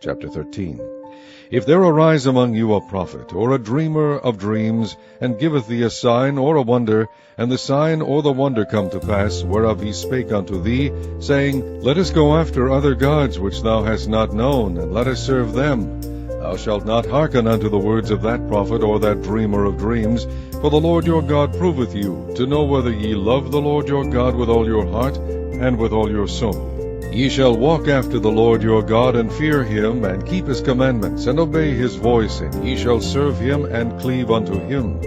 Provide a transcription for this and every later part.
Chapter 13. If there arise among you a prophet, or a dreamer of dreams, and giveth thee a sign or a wonder, and the sign or the wonder come to pass, whereof he spake unto thee, saying, Let us go after other gods which thou hast not known, and let us serve them, thou shalt not hearken unto the words of that prophet or that dreamer of dreams, for the Lord your God proveth you, to know whether ye love the Lord your God with all your heart and with all your soul. Ye shall walk after the Lord your God, and fear him, and keep his commandments, and obey his voice, and ye shall serve him, and cleave unto him.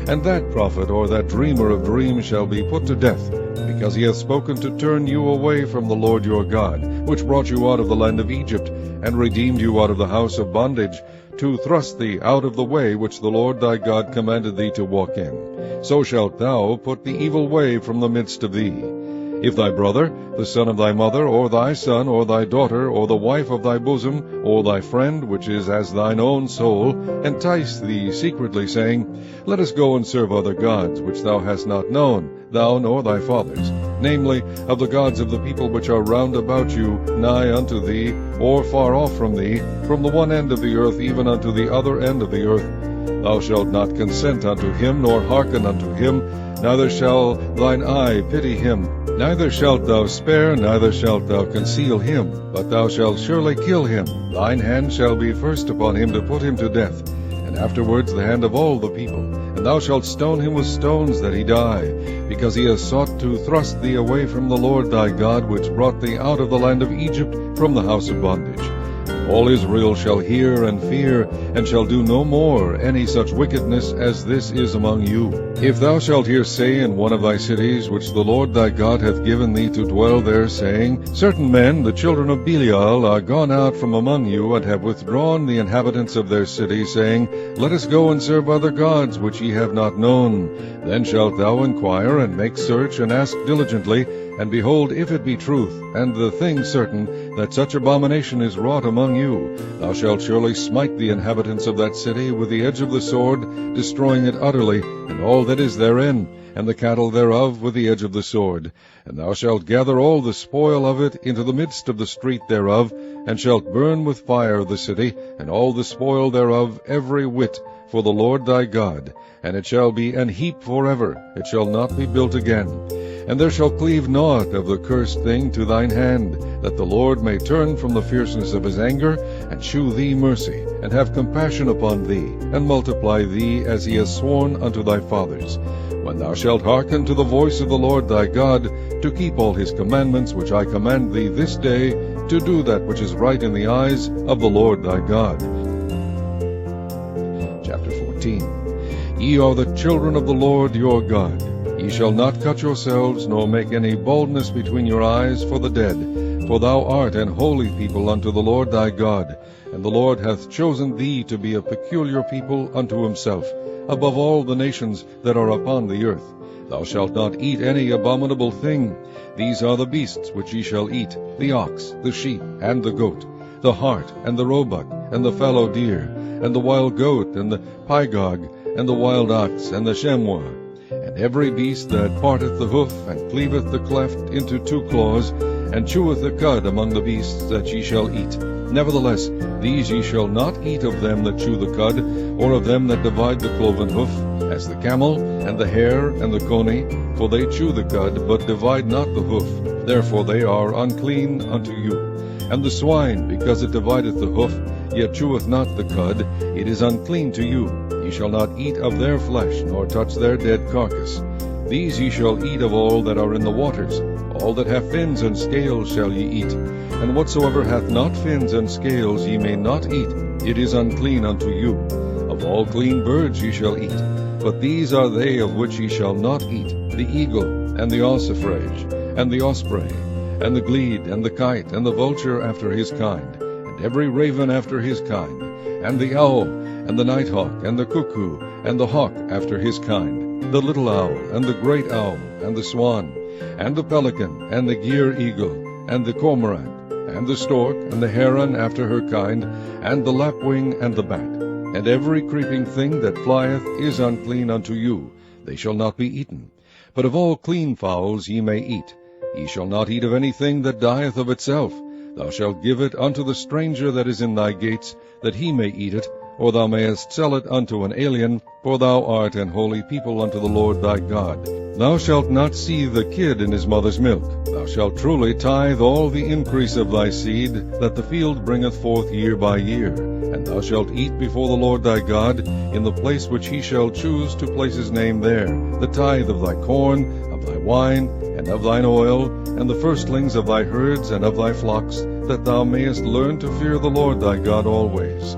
And that prophet or that dreamer of dreams shall be put to death, because he hath spoken to turn you away from the Lord your God, which brought you out of the land of Egypt, and redeemed you out of the house of bondage, to thrust thee out of the way which the Lord thy God commanded thee to walk in. So shalt thou put the evil way from the midst of thee. If thy brother, the son of thy mother, or thy son, or thy daughter, or the wife of thy bosom, or thy friend, which is as thine own soul, entice thee secretly, saying, Let us go and serve other gods, which thou hast not known, thou nor thy fathers, namely, of the gods of the people which are round about you, nigh unto thee, or far off from thee, from the one end of the earth even unto the other end of the earth, thou shalt not consent unto him, nor hearken unto him, neither shall thine eye pity him. Neither shalt thou spare, neither shalt thou conceal him, but thou shalt surely kill him. Thine hand shall be first upon him to put him to death, and afterwards the hand of all the people. And thou shalt stone him with stones that he die, because he has sought to thrust thee away from the Lord thy God, which brought thee out of the land of Egypt, from the house of bondage. All Israel shall hear and fear, and shall do no more any such wickedness as this is among you. If thou shalt hear say in one of thy cities, which the Lord thy God hath given thee to dwell there, saying, Certain men, the children of Belial, are gone out from among you, and have withdrawn the inhabitants of their city, saying, Let us go and serve other gods, which ye have not known. Then shalt thou inquire, and make search, and ask diligently, and behold, if it be truth, and the thing certain, that such abomination is wrought among you, thou shalt surely smite the inhabitants of that city with the edge of the sword, destroying it utterly, and all that is therein, and the cattle thereof with the edge of the sword. And thou shalt gather all the spoil of it into the midst of the street thereof, and shalt burn with fire the city, and all the spoil thereof, every whit, for the Lord thy God. And it shall be an heap forever, it shall not be built again. And there shall cleave naught of the cursed thing to thine hand, that the Lord may turn from the fierceness of his anger, and shew thee mercy, and have compassion upon thee, and multiply thee as he has sworn unto thy fathers. When thou shalt hearken to the voice of the Lord thy God, to keep all his commandments which I command thee this day, to do that which is right in the eyes of the Lord thy God. Chapter 14. Ye are the children of the Lord your God. Ye shall not cut yourselves, nor make any baldness between your eyes for the dead, for thou art an holy people unto the Lord thy God, and the Lord hath chosen thee to be a peculiar people unto himself, above all the nations that are upon the earth. Thou shalt not eat any abominable thing. These are the beasts which ye shall eat, the ox, the sheep, and the goat, the hart, and the roebuck, and the fallow deer, and the wild goat, and the pygarg, and the wild ox, and the chamois, and every beast that parteth the hoof, and cleaveth the cleft into two claws, and cheweth the cud among the beasts that ye shall eat. Nevertheless, these ye shall not eat of them that chew the cud, or of them that divide the cloven hoof, as the camel, and the hare, and the coney, for they chew the cud, but divide not the hoof. Therefore they are unclean unto you. And the swine, because it divideth the hoof, yet cheweth not the cud, it is unclean to you. Ye shall not eat of their flesh, nor touch their dead carcass. These ye shall eat of all that are in the waters. All that have fins and scales shall ye eat. And whatsoever hath not fins and scales ye may not eat. It is unclean unto you. Of all clean birds ye shall eat. But these are they of which ye shall not eat: the eagle, and the ossifrage, and the osprey, and the glede, and the kite, and the vulture after his kind, and every raven after his kind, and the owl, and the nighthawk, and the cuckoo, and the hawk after his kind, the little owl, and the great owl, and the swan, and the pelican, and the gier eagle, and the cormorant, and the stork, and the heron after her kind, and the lapwing, and the bat. And every creeping thing that flieth is unclean unto you, they shall not be eaten. But of all clean fowls ye may eat. Ye shall not eat of anything that dieth of itself, thou shalt give it unto the stranger that is in thy gates, that he may eat it, or thou mayest sell it unto an alien, for thou art an holy people unto the Lord thy God. Thou shalt not seethe the kid in his mother's milk. Thou shalt truly tithe all the increase of thy seed, that the field bringeth forth year by year. And thou shalt eat before the Lord thy God, in the place which he shall choose to place his name there, the tithe of thy corn, of thy wine, and of thine oil, and the firstlings of thy herds and of thy flocks, that thou mayest learn to fear the Lord thy God always.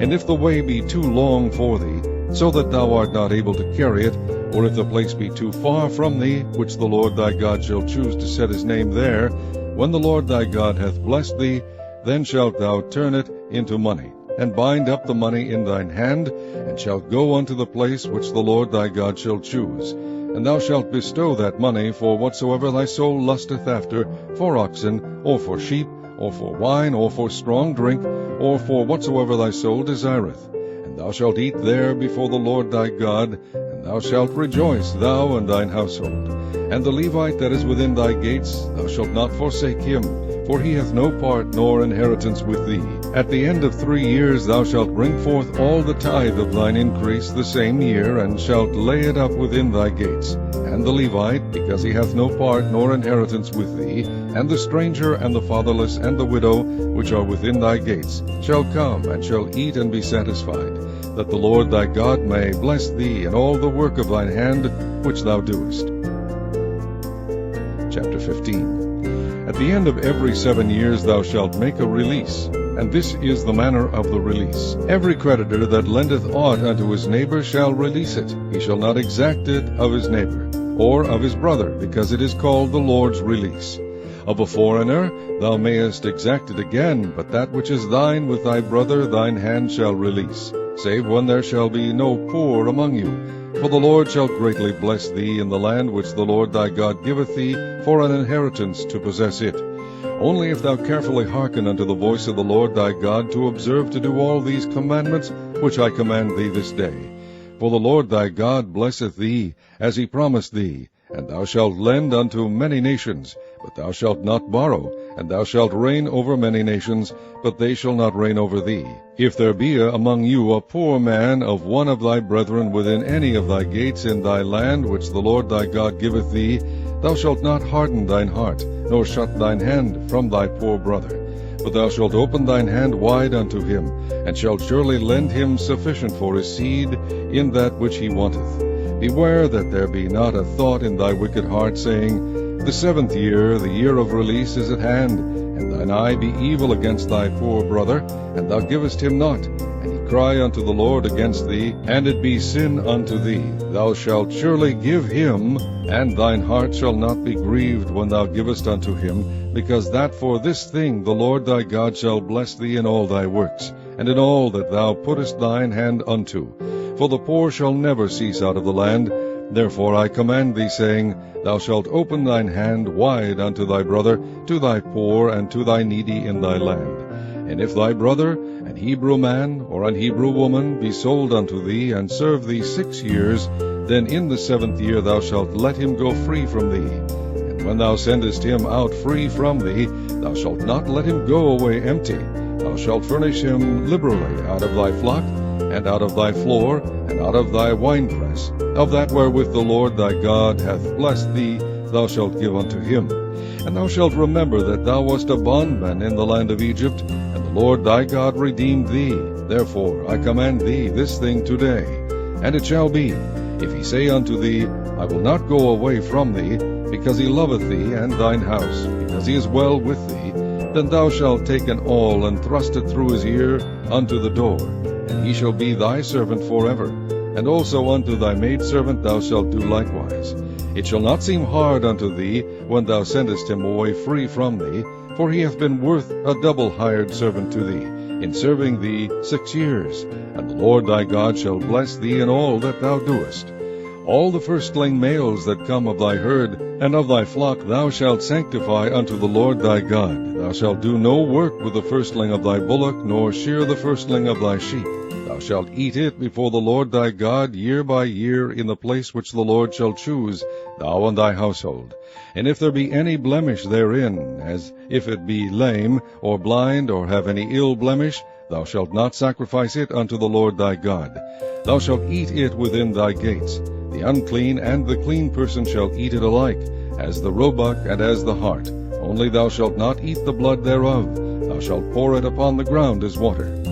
And if the way be too long for thee, so that thou art not able to carry it, or if the place be too far from thee, which the Lord thy God shall choose to set his name there, when the Lord thy God hath blessed thee, then shalt thou turn it into money, and bind up the money in thine hand, and shalt go unto the place which the Lord thy God shall choose. And thou shalt bestow that money for whatsoever thy soul lusteth after, for oxen, or for sheep, or for wine, or for strong drink, or for whatsoever thy soul desireth. And thou shalt eat there before the Lord thy God, and thou shalt rejoice, thou and thine household. And the Levite that is within thy gates, thou shalt not forsake him, for he hath no part nor inheritance with thee. At the end of 3 years thou shalt bring forth all the tithe of thine increase the same year, and shalt lay it up within thy gates. And the Levite, because he hath no part nor inheritance with thee, and the stranger, and the fatherless, and the widow, which are within thy gates, shall come, and shall eat and be satisfied, that the Lord thy God may bless thee in all the work of thine hand which thou doest. Chapter 15. At the end of every 7 years thou shalt make a release, and this is the manner of the release. Every creditor that lendeth aught unto his neighbor shall release it. He shall not exact it of his neighbor, or of his brother, because it is called the Lord's release. Of a foreigner thou mayest exact it again, but that which is thine with thy brother thine hand shall release, save when there shall be no poor among you. For the Lord shall greatly bless thee in the land which the Lord thy God giveth thee for an inheritance to possess it. Only if thou carefully hearken unto the voice of the Lord thy God, to observe to do all these commandments which I command thee this day. For the Lord thy God blesseth thee, as he promised thee. And thou shalt lend unto many nations, but thou shalt not borrow. And thou shalt reign over many nations, but they shall not reign over thee. If there be among you a poor man of one of thy brethren within any of thy gates in thy land which the Lord thy God giveth thee, thou shalt not harden thine heart, nor shut thine hand from thy poor brother. But thou shalt open thine hand wide unto him, and shalt surely lend him sufficient for his seed in that which he wanteth. Beware that there be not a thought in thy wicked heart, saying, The 7th year, the year of release, is at hand, and thine eye be evil against thy poor brother, and thou givest him not, and he cry unto the Lord against thee, and it be sin unto thee. Thou shalt surely give him, and thine heart shall not be grieved when thou givest unto him, because that for this thing the Lord thy God shall bless thee in all thy works, and in all that thou puttest thine hand unto. For the poor shall never cease out of the land. Therefore I command thee, saying, Thou shalt open thine hand wide unto thy brother, to thy poor, and to thy needy in thy land. And if thy brother, an Hebrew man, or an Hebrew woman, be sold unto thee, and serve thee 6 years, then in the 7th year thou shalt let him go free from thee. And when thou sendest him out free from thee, thou shalt not let him go away empty. Thou shalt furnish him liberally out of thy flock, and out of thy floor, and out of thy winepress. Of that wherewith the Lord thy God hath blessed thee, thou shalt give unto him. And thou shalt remember that thou wast a bondman in the land of Egypt, and the Lord thy God redeemed thee. Therefore I command thee this thing today. And it shall be, if he say unto thee, I will not go away from thee, because he loveth thee and thine house, because he is well with thee, then thou shalt take an awl, and thrust it through his ear unto the door, and he shall be thy servant forever. And also unto thy maidservant thou shalt do likewise. It shall not seem hard unto thee when thou sendest him away free from thee, for he hath been worth a double hired servant to thee, in serving thee 6 years. And the Lord thy God shall bless thee in all that thou doest. All the firstling males that come of thy herd and of thy flock thou shalt sanctify unto the Lord thy God. Thou shalt do no work with the firstling of thy bullock, nor shear the firstling of thy sheep. Thou shalt eat it before the Lord thy God year by year in the place which the Lord shall choose, thou and thy household. And if there be any blemish therein, as if it be lame, or blind, or have any ill blemish, thou shalt not sacrifice it unto the Lord thy God. Thou shalt eat it within thy gates. The unclean and the clean person shall eat it alike, as the roebuck and as the hart. Only thou shalt not eat the blood thereof. Thou shalt pour it upon the ground as water.